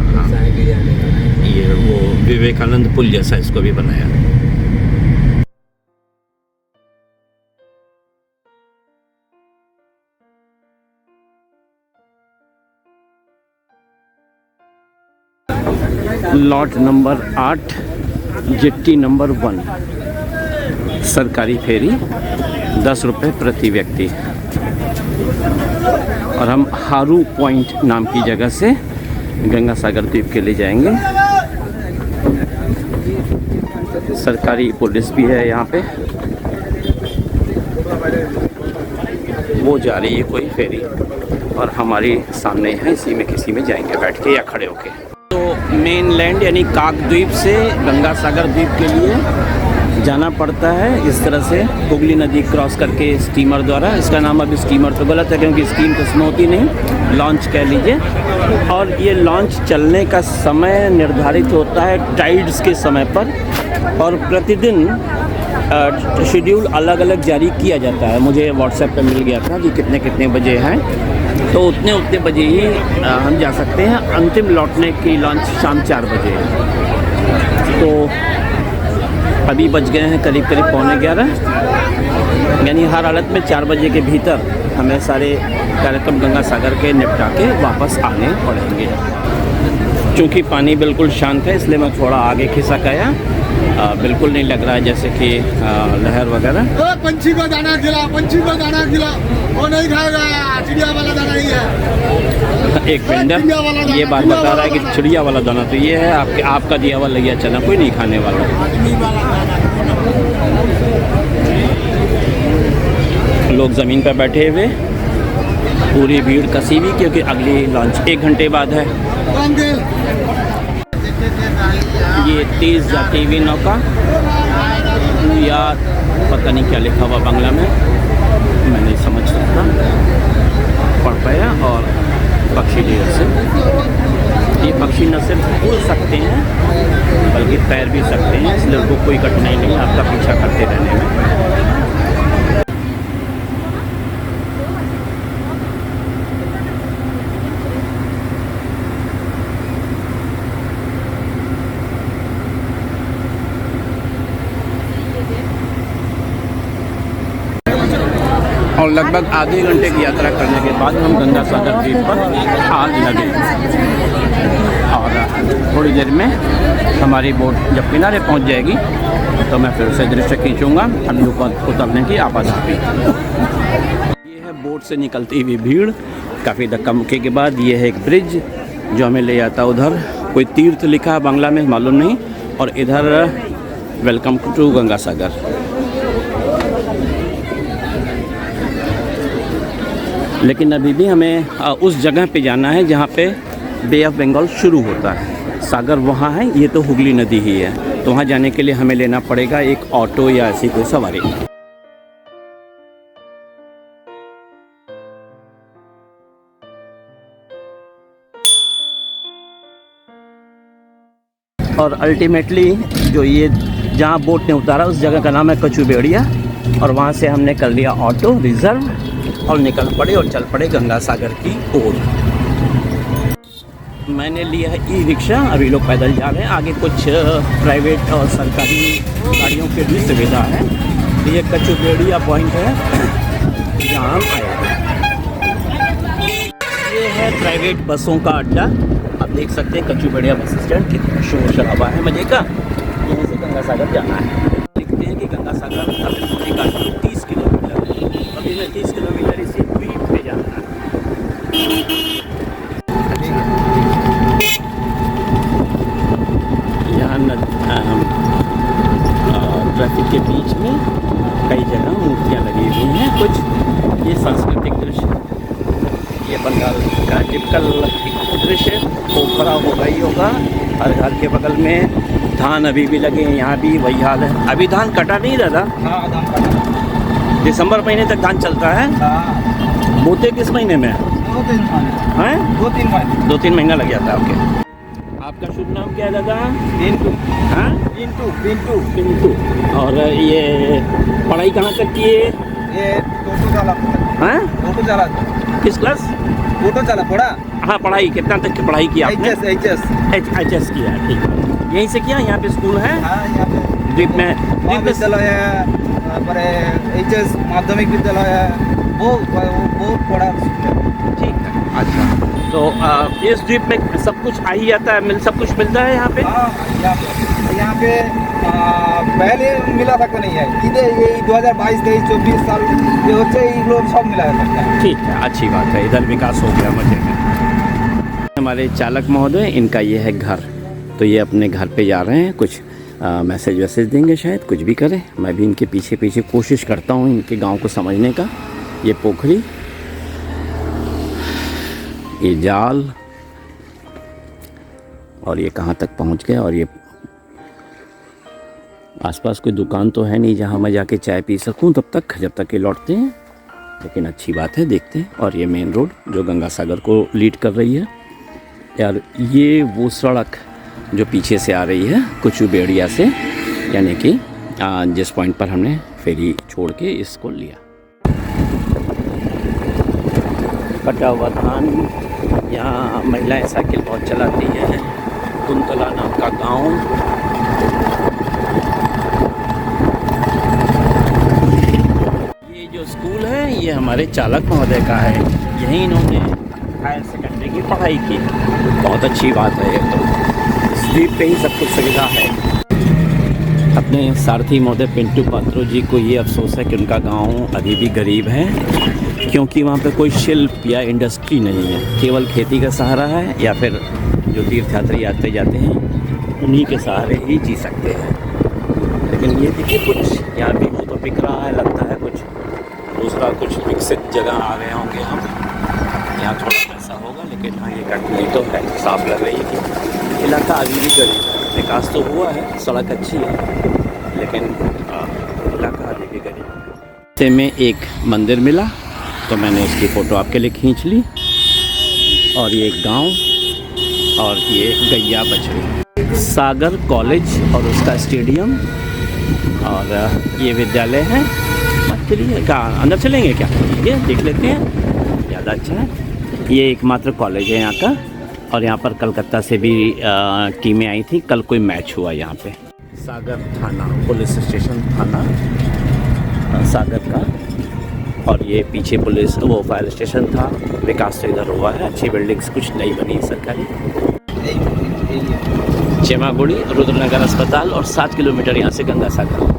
हाँ। ये वो विवेकानंद पुल जैसा इसको भी बनाया। लॉट नंबर 8, जेट्टी नंबर 1, सरकारी फेरी 10 रुपये प्रति व्यक्ति। और हम हारू पॉइंट नाम की जगह से गंगा सागर द्वीप के लिए जाएंगे। सरकारी पुलिस भी है यहाँ पे। वो जा रही है कोई फेरी और हमारी सामने है, इसी में किसी में जाएंगे बैठ के या खड़े होके। तो मेन लैंड यानी काकद्वीप से गंगा सागर द्वीप के लिए जाना पड़ता है इस तरह से, हुगली नदी क्रॉस करके स्टीमर द्वारा। इसका नाम अभी स्टीमर तो गलत है क्योंकि स्टीम तो उसमें होती नहीं, लॉन्च कह लीजिए। और ये लॉन्च चलने का समय निर्धारित होता है टाइड्स के समय पर, और प्रतिदिन शेड्यूल अलग अलग जारी किया जाता है। मुझे व्हाट्सएप पे मिल गया था कि कितने कितने बजे हैं, तो उतने बजे ही हम जा सकते हैं। अंतिम लौटने की लॉन्च शाम 4 बजे है। तो अभी बज गए हैं करीब 11:15, यानी हर हालत में 4 बजे के भीतर हमें सारे कार्यक्रम गंगा सागर के निपटा के वापस आने पड़ेंगे। क्योंकि पानी बिल्कुल शांत है इसलिए मैं थोड़ा आगे खिसक आया। बिल्कुल नहीं लग रहा है जैसे कि लहर वगैरह। पंछी को दाना खिला, पंछी को दाना खिला, वो नहीं खाएगा, चिड़िया वाला दाना ही है। एक वेंडर ये बात बता रहा है कि चिड़िया वाला दाना तो ये है, आपका दिया हुआ लिया चना कोई नहीं खाने वाला। लोग ज़मीन पर बैठे हुए, पूरी भीड़ कसी हुई क्योंकि अगली लॉन्च 1 घंटे बाद है। ये तेज़ जाती हुई नौका, या पता नहीं क्या लिखा हुआ बांग्ला में, मैं नहीं समझ सकता, पढ़ पाया। और पक्षी देर से ये पक्षी न सिर्फ उड़ सकते हैं बल्कि तैर भी सकते हैं, इसलिए उनको कोई कठिनाई नहीं आपका पीछा करते रहने में। और लगभग आधे घंटे की यात्रा करने के बाद हम गंगा सागर द्वीप पर आ लगे। और थोड़ी देर में हमारी बोट जब किनारे पहुंच जाएगी तो मैं फिर से दृश्य खींचूंगा ठंडू पर उतरने की आपाधापी। ये है बोट से निकलती हुई भीड़। काफ़ी धक्का मुक्की के बाद ये है एक ब्रिज जो हमें ले जाता है उधर। कोई तीर्थ लिखा है बांग्ला में, मालूम नहीं। और इधर वेलकम टू गंगा सागर। लेकिन अभी भी हमें उस जगह पे जाना है जहाँ पे बे ऑफ बंगाल शुरू होता है। सागर वहाँ है, ये तो हुगली नदी ही है। तो वहाँ जाने के लिए हमें लेना पड़ेगा एक ऑटो या ऐसी कोई सवारी। और अल्टीमेटली जो ये जहाँ बोट ने उतारा उस जगह का नाम है कचूबेड़िया। और वहाँ से हमने कर लिया ऑटो रिज़र्व और निकल पड़े और चल पड़े गंगा सागर की ओर। मैंने लिया है ई रिक्शा, अभी लोग पैदल जा रहे हैं। आगे कुछ प्राइवेट और सरकारी गाड़ियों की भी सुविधा है। तो ये कचूबेड़िया पॉइंट है जहाँ हम आए हैं। ये है प्राइवेट बसों का अड्डा। आप देख सकते हैं कचूबेड़िया बस स्टैंड, कितना शोर शराबा है मजे का। यहाँ से गंगा सागर जाना है। देखते हैं कि गंगा सागर होने का 30 किलोमीटर है। अभी मैं 30 किलोमीटर इसी द्वीप पे जाना है। यहाँ ट्रैफिक के बीच में कई जगह मूर्तियाँ लगी हुई हैं। कुछ ये सांस्कृतिक दृश्य, ये बंगाल का टिपिकल दृश्य। पोखरा होगा ही होगा। हर घर के बगल में धान अभी भी लगे हैं, यहाँ भी वही हाल है। अभी धान कटा नहीं दादा? हाँ, धान कटा। दिसंबर महीने तक धान चलता है। हाँ। बोते किस महीने में? 2-3 महीने। हैं? 2-3 महीने। 2-3 महीना लग जाता है। ओके। आपका शुभ नाम क्या है दादा? पिंटू। हाँ, पिंटू। और ये पढ़ाई कहाँ तक की है? ये टोटो चालक। हाँ, टोटो चालक। किस क्लास? ऑटो चला पड़ा हाँ, पढ़ाई कितना तक की पढ़ाई की आपने? HS किया है, ठीक है। यहीं से किया? यहाँ पे स्कूल है हाँ यहाँ पे द्वीप में? महाविद्यालय है, তারপরে HS माध्यमिक विद्यालय है, बहुत बड़ा स्कूल है। ठीक है, अच्छा। तो इस द्वीप में सब कुछ आ ही जाता है, सब कुछ मिलता है यहाँ पे? हाँ यहाँ पे पहले मिला था नहीं है, इधर ये 2022, 23, 24 साल ये होते ही लोग सब मिला सकता है। ठीक है, अच्छी बात है, इधर विकास हो गया मजे में। हमारे चालक महोदय, इनका ये है घर, तो ये अपने घर पे जा रहे हैं, कुछ मैसेज वैसेज देंगे शायद, कुछ भी करें। मैं भी इनके पीछे पीछे कोशिश करता हूँ इनके गांव को समझने का। ये पोखरी, ये जाल, और ये कहाँ तक पहुँच गया। और ये आसपास कोई दुकान तो है नहीं जहाँ मैं जाके चाय पी सकूँ तब तक, जब तक ये लौटते हैं, लेकिन अच्छी बात है, देखते हैं। और ये मेन रोड जो गंगा सागर को लीड कर रही है। यार ये वो सड़क जो पीछे से आ रही है कुछ बेड़िया से, यानी कि जिस पॉइंट पर हमने फेरी छोड़ के इसको लिया। कटा हुआ धान, यहाँ महिलाएं साइकिल बहुत चलाती हैं। कुंतला नाम का गांव, ये जो स्कूल है ये हमारे चालक महोदय का है, यहीं इन्होंने हायर सेकेंडरी की पढ़ाई की। बहुत अच्छी बात है, ये तो इस द्वीप पे ही सब कुछ सुविधा है। अपने सारथी महोदय पिंटू पात्रो जी को ये अफसोस है कि उनका गांव अभी भी गरीब है, क्योंकि वहाँ पे कोई शिल्प या इंडस्ट्री नहीं है, केवल खेती का सहारा है, या फिर जो तीर्थयात्री आते जाते हैं उन्हीं के सहारे ही जी सकते हैं। लेकिन ये देखिए कुछ यहाँ भी वो तो बिक रहा है, लगता है कुछ दूसरा कुछ विकसित जगह आ गए होंगे हम। यहाँ थोड़ा पैसा होगा, लेकिन हाँ ये कटनी तो है, साफ लग रही है कि इलाका अभी भी गरीब है। विकास तो हुआ है, सड़क अच्छी है, लेकिन इलाका अभी भी गरीब है। से में एक मंदिर मिला तो मैंने उसकी फ़ोटो आपके लिए खींच ली। और ये एक गांव, और ये गैया बछड़ी, सागर कॉलेज और उसका स्टेडियम, और ये विद्यालय है। चलिए क्या अंदर चलेंगे क्या? ये देख लेते हैं, ज़्यादा अच्छा है। ये एकमात्र कॉलेज है यहाँ का, और यहाँ पर कलकत्ता से भी टीमें आई थी। कल कोई मैच हुआ यहाँ पे। सागर थाना, पुलिस स्टेशन थाना सागर का, और ये पीछे पुलिस वो फायर स्टेशन था। विकास तो इधर हुआ है, अच्छी बिल्डिंग्स कुछ नई बनी सरकारी। चेमागुड़ी, रुद्रनगर अस्पताल, और 7 किलोमीटर यहाँ से गंगा सागर।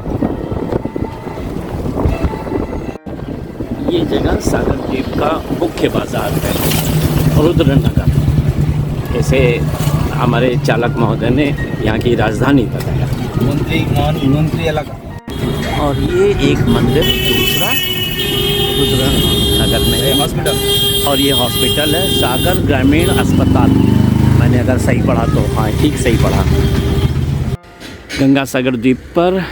ये जगह सागर द्वीप का मुख्य बाजार है, रुद्रनगर। इसे हमारे चालक महोदय ने यहाँ की राजधानी बताया। मंत्री इलाका। और ये एक मंदिर दूसरा रुद्रनगर में हॉस्पिटल, और ये हॉस्पिटल है सागर ग्रामीण अस्पताल। मैंने अगर सही पढ़ा तो हाँ ठीक सही पढ़ा। गंगा सागर द्वीप पर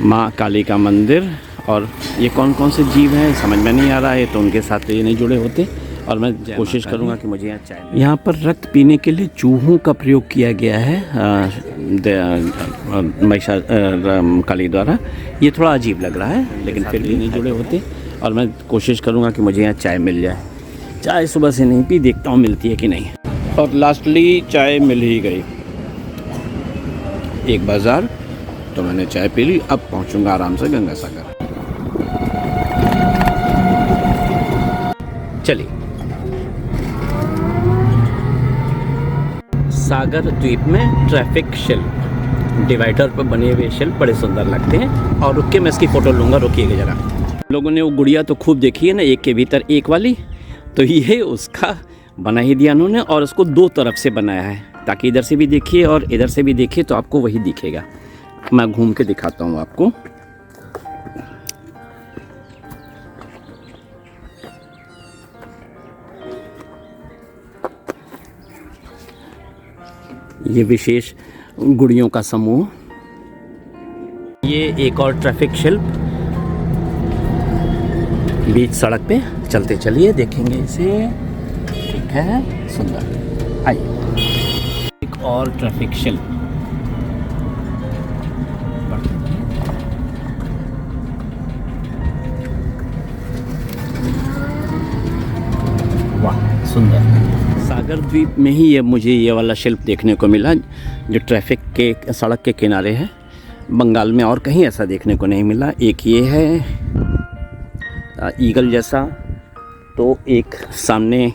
माँ काली का मंदिर। और ये कौन कौन से जीव हैं समझ में नहीं आ रहा है, तो उनके साथ तो ये नहीं जुड़े होते। और मैं कोशिश करूँगा कि मुझे यहाँ चाय। यहाँ पर रक्त पीने के लिए चूहों का प्रयोग किया गया है महिषा काली द्वारा। ये थोड़ा अजीब लग रहा है, लेकिन फिर भी नहीं जुड़े होते। और मैं कोशिश करूँगा कि मुझे यहाँ चाय मिल जाए। चाय सुबह से नहीं पी, देखता हूँ मिलती है कि नहीं। और लास्टली चाय मिल ही गई। एक बाज़ार, तो मैंने चाय पी ली। अब पहुँचूँगा आराम से गंगा सागर। चलिए, सागर द्वीप में ट्रैफिक शिल्प, डिवाइडर पर बने हुए शिल्प बड़े सुंदर लगते हैं। और रुक के मैं इसकी फ़ोटो लूँगा, रुकिएगा ज़रा। लोगों ने वो गुड़िया तो खूब देखी है ना, एक के भीतर एक वाली, तो ये उसका बना ही दिया उन्होंने। और उसको 2 तरफ से बनाया है, ताकि इधर से भी देखिए और इधर से भी देखिए, तो आपको वही दिखेगा। मैं घूम के दिखाता हूँ आपको। ये विशेष गुड़ियों का समूह। ये एक और ट्रैफिक शिल्प बीच सड़क पे, चलते चलिए देखेंगे इसे। ठीक है, सुंदर। आइए, एक और ट्रैफिक शिल्प। सुंदर। सागर द्वीप में ही ये मुझे ये वाला शिल्प देखने को मिला जो ट्रैफिक के सड़क के किनारे है। बंगाल में और कहीं ऐसा देखने को नहीं मिला। एक ये है ईगल जैसा, तो एक सामने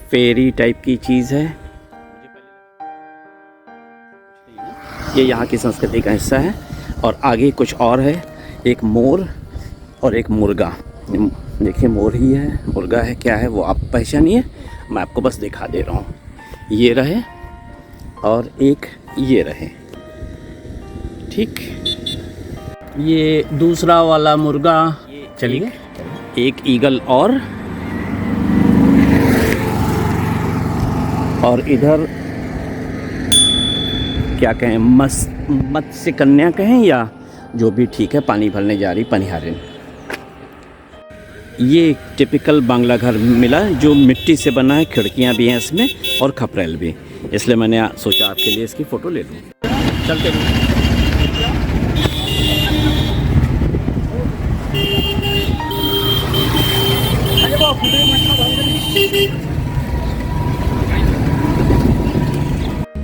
फेरी टाइप की चीज़ है। ये यहाँ की संस्कृति का हिस्सा है। और आगे कुछ और है, एक मोर और एक मुर्गा। देखिए मोर ही है, मुर्गा है, क्या है वो आप पहचानिए, मैं आपको बस दिखा दे रहा हूँ। ये रहे और एक ये रहे, ठीक। ये दूसरा वाला मुर्गा, चलिए एक ईगल और इधर क्या कहें, मत्स्य कन्या कहें या जो भी, ठीक है, पानी भरने जा रही पनिहारिन। ये एक टिपिकल बांग्ला घर मिला जो मिट्टी से बना है, खिड़कियां भी हैं इसमें और खपरेल भी, इसलिए मैंने सोचा आपके लिए इसकी फ़ोटो ले लूँ। चलते हैं।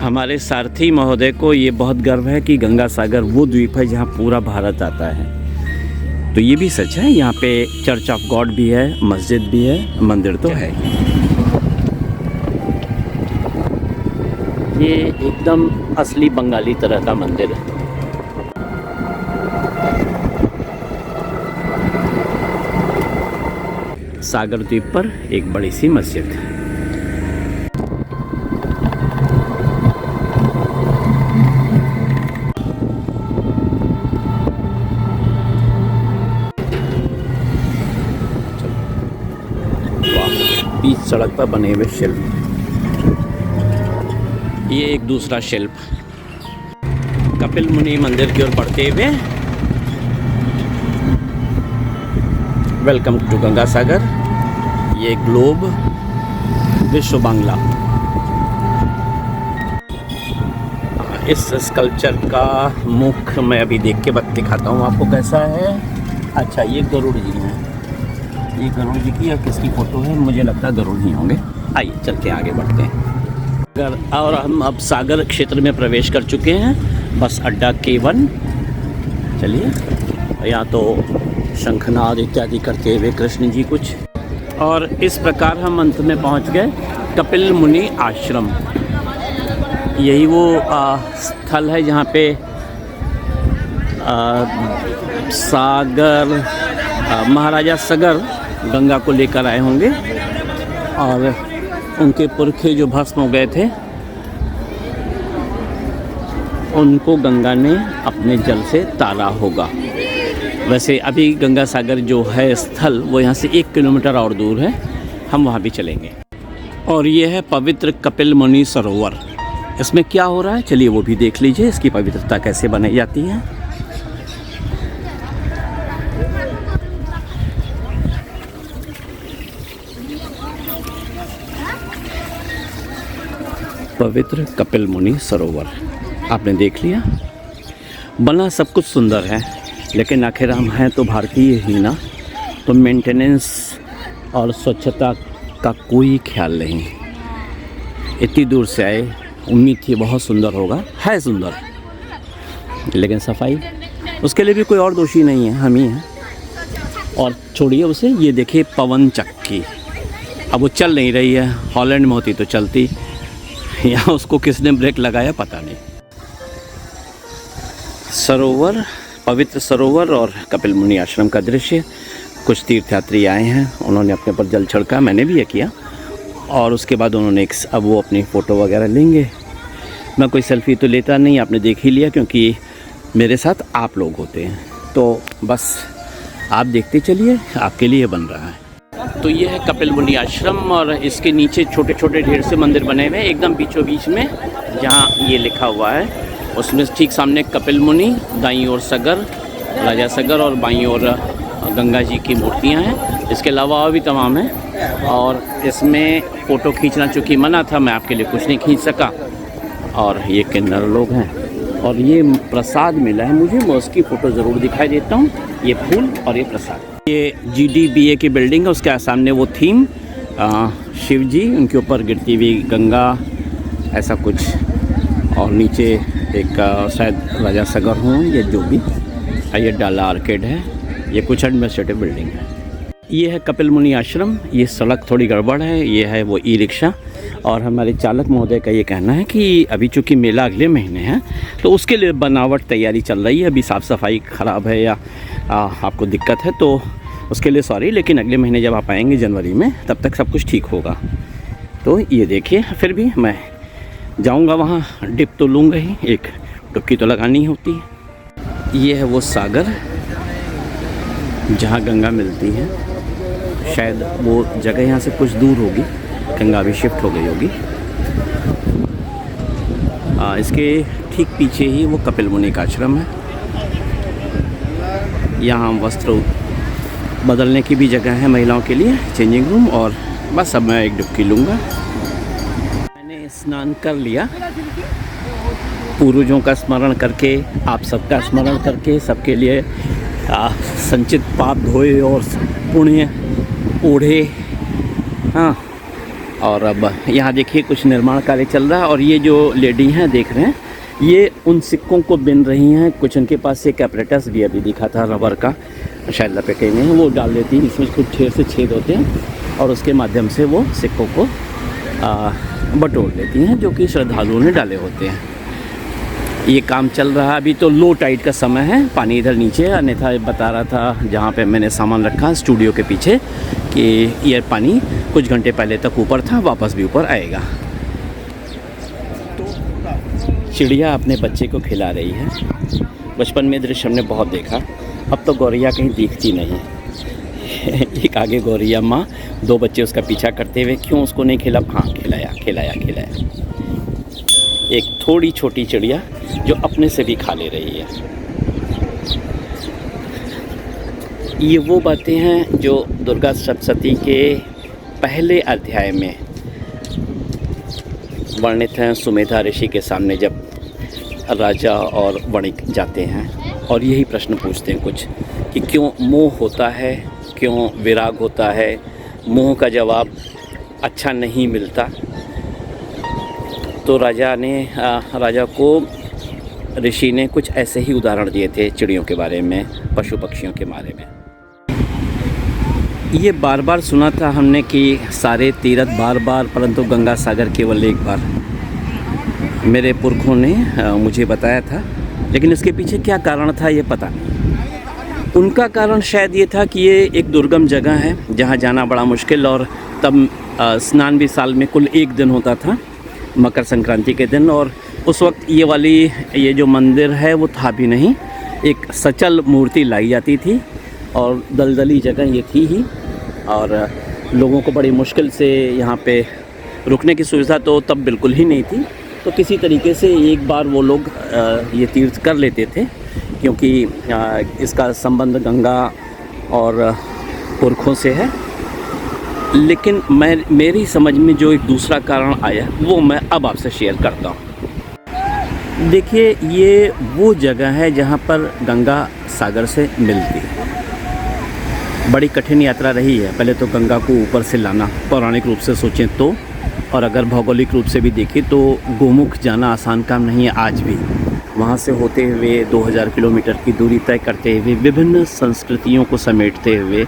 हमारे सारथी महोदय को ये बहुत गर्व है कि गंगा सागर वो द्वीप है जहाँ पूरा भारत आता है। तो ये भी सच है, यहाँ पे चर्च ऑफ गॉड भी है, मस्जिद भी है, मंदिर तो है। ये एकदम असली बंगाली तरह का मंदिर है। सागर द्वीप पर एक बड़ी सी मस्जिद है। बीच सड़क पर बने हुए शिल्प। ये एक दूसरा शिल्प कपिल मुनि मंदिर की ओर बढ़ते हुए। Welcome to Ganga Sagar. ये ग्लोब विश्व बांग्ला। इस स्कल्पचर का मुख मैं अभी देख के दिखाता हूँ आपको कैसा है। अच्छा, ये गरुड़ जी हैं। ये गरुड़ जी की और किसकी फ़ोटो है, मुझे लगता है गरुड़ ही होंगे। आइए चल के आगे बढ़ते हैं। और हम अब सागर क्षेत्र में प्रवेश कर चुके हैं। बस अड्डा K1। चलिए, यहाँ तो शंखनाद इत्यादि करते हुए कृष्ण जी कुछ। और इस प्रकार हम अंत में पहुँच गए कपिल मुनि आश्रम। यही वो स्थल है जहाँ पे महाराजा सगर गंगा को लेकर आए होंगे और उनके पुरखे जो भस्म हो गए थे उनको गंगा ने अपने जल से तारा होगा। वैसे अभी गंगा सागर जो है स्थल वो यहाँ से 1 किलोमीटर और दूर है, हम वहाँ भी चलेंगे। और ये है पवित्र कपिल मुनि सरोवर। इसमें क्या हो रहा है चलिए वो भी देख लीजिए, इसकी पवित्रता कैसे बनाई जाती है। पवित्र कपिल मुनि सरोवर आपने देख लिया। बना सब कुछ सुंदर है, लेकिन आखिर हम हैं तो भारतीय ही ना, तो मेंटेनेंस और स्वच्छता का कोई ख्याल नहीं। इतनी दूर से आए, उम्मीद थी बहुत सुंदर होगा, है सुंदर, लेकिन सफाई उसके लिए भी कोई और दोषी नहीं है, हम ही हैं। और छोड़िए उसे, ये देखिए पवन चक्की, अब वो चल नहीं रही है। हॉलैंड में होती तो चलती, यहाँ उसको किसने ब्रेक लगाया पता नहीं। सरोवर, पवित्र सरोवर और कपिल मुनि आश्रम का दृश्य। कुछ तीर्थयात्री आए हैं, उन्होंने अपने पर जल छिड़का, मैंने भी ये किया। और उसके बाद उन्होंने अब वो अपनी फ़ोटो वगैरह लेंगे। मैं कोई सेल्फ़ी तो लेता नहीं, आपने देख ही लिया, क्योंकि मेरे साथ आप लोग होते हैं, तो बस आप देखते चलिए, आपके लिए बन रहा है। तो ये है कपिल मुनि आश्रम और इसके नीचे छोटे छोटे ढेर से मंदिर बने हुए हैं, एकदम बीचों बीच में जहाँ ये लिखा हुआ है उसमें ठीक सामने कपिल मुनि, दाईं ओर सगर, राजा सगर और बाईं ओर गंगा जी की मूर्तियाँ हैं। इसके अलावा और भी तमाम हैं। और इसमें फ़ोटो खींचना चूँकि मना था, मैं आपके लिए कुछ नहीं खींच सका। और ये किन्नर लोग हैं और ये प्रसाद मिला है मुझे, मैं उसकी फ़ोटो ज़रूर दिखाई देता हूँ। ये फूल और ये प्रसाद। ये GDBA की बिल्डिंग है, उसके सामने वो थीम शिव जी, उनके ऊपर गिरती हुई गंगा, ऐसा कुछ, और नीचे एक शायद राजा सागर हो या जो भी। ये डाला आर्केड है, ये कुछ एडमिनिस्ट्रेटिव बिल्डिंग है। ये है कपिल मुनि आश्रम। ये सड़क थोड़ी गड़बड़ है, ये है वो ई रिक्शा। और हमारे चालक महोदय का ये कहना है कि अभी चूँकि मेला अगले महीने है तो उसके लिए बनावट तैयारी चल रही है। अभी साफ़ सफाई ख़राब है या आपको दिक्कत है तो उसके लिए सॉरी, लेकिन अगले महीने जब आप आएंगे जनवरी में तब तक सब कुछ ठीक होगा। तो ये देखिए, फिर भी मैं जाऊंगा वहाँ, डिप तो लूँगा ही, एक डुबकी तो लगानी होती है। ये है वो सागर जहाँ गंगा मिलती है। शायद वो जगह यहाँ से कुछ दूर होगी, गंगा भी शिफ्ट हो गई होगी। इसके ठीक पीछे ही वो कपिल मुनि का आश्रम है। यहाँ वस्त्र बदलने की भी जगह है महिलाओं के लिए, चेंजिंग रूम। और बस अब मैं एक डुबकी लूँगा। मैंने स्नान कर लिया, पूर्वजों का स्मरण करके, आप सबका स्मरण करके, सबके लिए संचित पाप धोए और पुण्य ओढ़े। हाँ, और अब यहाँ देखिए कुछ निर्माण कार्य चल रहा है। और ये जो लेडी हैं देख रहे हैं, ये उन सिक्कों को बिन रही हैं। कुछ उनके पास एक एपरेटस भी अभी दिखा था रबर का, शायद लपेटे हुए हैं, वो डाल देती हैं। इसमें कुछ ढेर से छेद होते हैं और उसके माध्यम से वो सिक्कों को बटोर लेती हैं, जो कि श्रद्धालुओं ने डाले होते हैं। ये काम चल रहा है। अभी तो लो टाइड का समय है, पानी इधर नीचे है। अन्यथा बता रहा था जहाँ पे मैंने सामान रखा स्टूडियो के पीछे कि ये पानी कुछ घंटे पहले तक ऊपर था, वापस भी ऊपर आएगा। चिड़िया अपने बच्चे को खिला रही है। बचपन में दृश्य हमने बहुत देखा, अब तो गौरैया कहीं दिखती नहीं। एक आगे गौरैया माँ, दो बच्चे उसका पीछा करते हुए, क्यों उसको नहीं खिला? हाँ, खिलाया खिलाया खिलाया। एक थोड़ी छोटी चिड़िया जो अपने से भी खा ले रही है। ये वो बातें हैं जो दुर्गा सप्तशती के पहले अध्याय में वर्णित हैं। सुमेधा ऋषि के सामने जब राजा और वणिक जाते हैं और यही प्रश्न पूछते हैं कुछ, कि क्यों मोह होता है, क्यों विराग होता है। मोह का जवाब अच्छा नहीं मिलता। तो राजा को ऋषि ने कुछ ऐसे ही उदाहरण दिए थे चिड़ियों के बारे में, पशु पक्षियों के बारे में। ये बार बार सुना था हमने कि सारे तीर्थ बार बार, परंतु गंगा सागर केवल एक बार। मेरे पुरखों ने मुझे बताया था, लेकिन इसके पीछे क्या कारण था ये पता नहीं। उनका कारण शायद ये था कि ये एक दुर्गम जगह है जहाँ जाना बड़ा मुश्किल, और तब स्नान भी साल में कुल एक दिन होता था, मकर संक्रांति के दिन। और उस वक्त ये जो मंदिर है वो था भी नहीं, एक सचल मूर्ति लाई जाती थी और दलदली जगह ये थी ही, और लोगों को बड़ी मुश्किल से यहाँ पे रुकने की सुविधा तो तब बिल्कुल ही नहीं थी। तो किसी तरीके से एक बार वो लोग ये तीर्थ कर लेते थे, क्योंकि इसका संबंध गंगा और पुरखों से है। लेकिन मेरी समझ में जो एक दूसरा कारण आया वो मैं अब आपसे शेयर करता हूँ। देखिए, ये वो जगह है जहाँ पर गंगा सागर से मिलती है। बड़ी कठिन यात्रा रही है। पहले तो गंगा को ऊपर से लाना, पौराणिक रूप से सोचें तो, और अगर भौगोलिक रूप से भी देखें तो गोमुख जाना आसान काम नहीं है आज भी। वहाँ से होते हुए 2000 किलोमीटर की दूरी तय करते हुए, विभिन्न संस्कृतियों को समेटते हुए,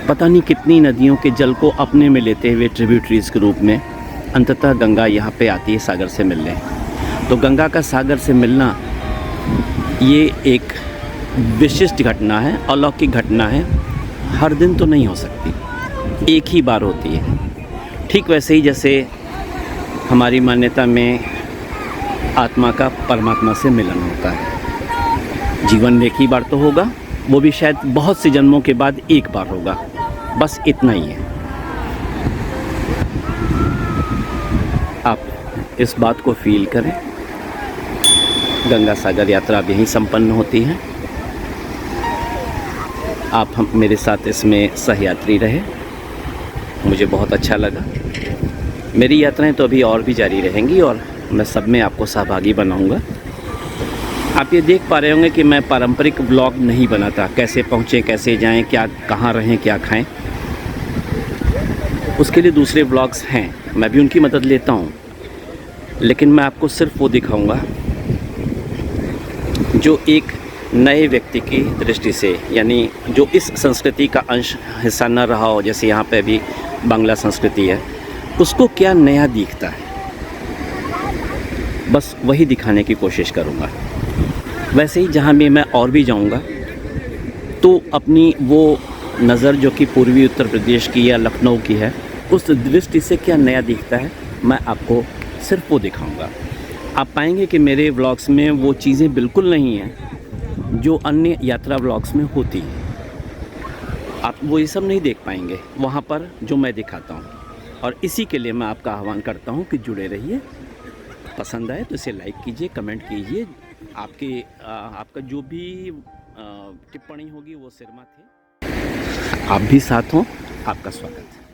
पता नहीं कितनी नदियों के जल को अपने में लेते हुए ट्रिब्यूटरीज के रूप में, अंततः गंगा यहाँ पे आती है सागर से मिलने। तो गंगा का सागर से मिलना ये एक विशिष्ट घटना है, अलौकिक घटना है। हर दिन तो नहीं हो सकती, एक ही बार होती है। ठीक वैसे ही जैसे हमारी मान्यता में आत्मा का परमात्मा से मिलन होता है। जीवन में एक ही बार तो होगा, वो भी शायद बहुत से जन्मों के बाद एक बार होगा, बस इतना ही है। आप इस बात को फील करें। गंगा सागर यात्रा अब यहीं संपन्न होती है। आप मेरे साथ इसमें सहयात्री रहे, मुझे बहुत अच्छा लगा। मेरी यात्राएं तो अभी और भी जारी रहेंगी और मैं सब में आपको सहभागी बनाऊंगा। आप ये देख पा रहे होंगे कि मैं पारंपरिक ब्लॉग नहीं बनाता, कैसे पहुँचें, कैसे जाएं, क्या कहाँ रहें, क्या खाएं। उसके लिए दूसरे व्लॉग्स हैं, मैं भी उनकी मदद लेता हूँ, लेकिन मैं आपको सिर्फ वो दिखाऊंगा जो एक नए व्यक्ति की दृष्टि से, यानी जो इस संस्कृति का अंश हिस्सा न रहा हो, जैसे यहाँ पे भी बांग्ला संस्कृति है, उसको क्या नया दिखता है, बस वही दिखाने की कोशिश करूँगा। वैसे ही जहाँ भी मैं और भी जाऊँगा तो अपनी वो नज़र जो कि पूर्वी उत्तर प्रदेश की या लखनऊ की है, उस दृष्टि से क्या नया दिखता है मैं आपको सिर्फ वो दिखाऊंगा। आप पाएंगे कि मेरे व्लॉग्स में वो चीज़ें बिल्कुल नहीं हैं जो अन्य यात्रा व्लॉग्स में होती हैं। आप वो ये सब नहीं देख पाएंगे वहाँ पर जो मैं दिखाता हूँ, और इसी के लिए मैं आपका आह्वान करता हूँ कि जुड़े रहिए। पसंद आए तो इसे लाइक कीजिए, कमेंट कीजिए, आपका जो भी टिप्पणी होगी वो सिरमा थे। आप भी साथ हों, आपका स्वागत है।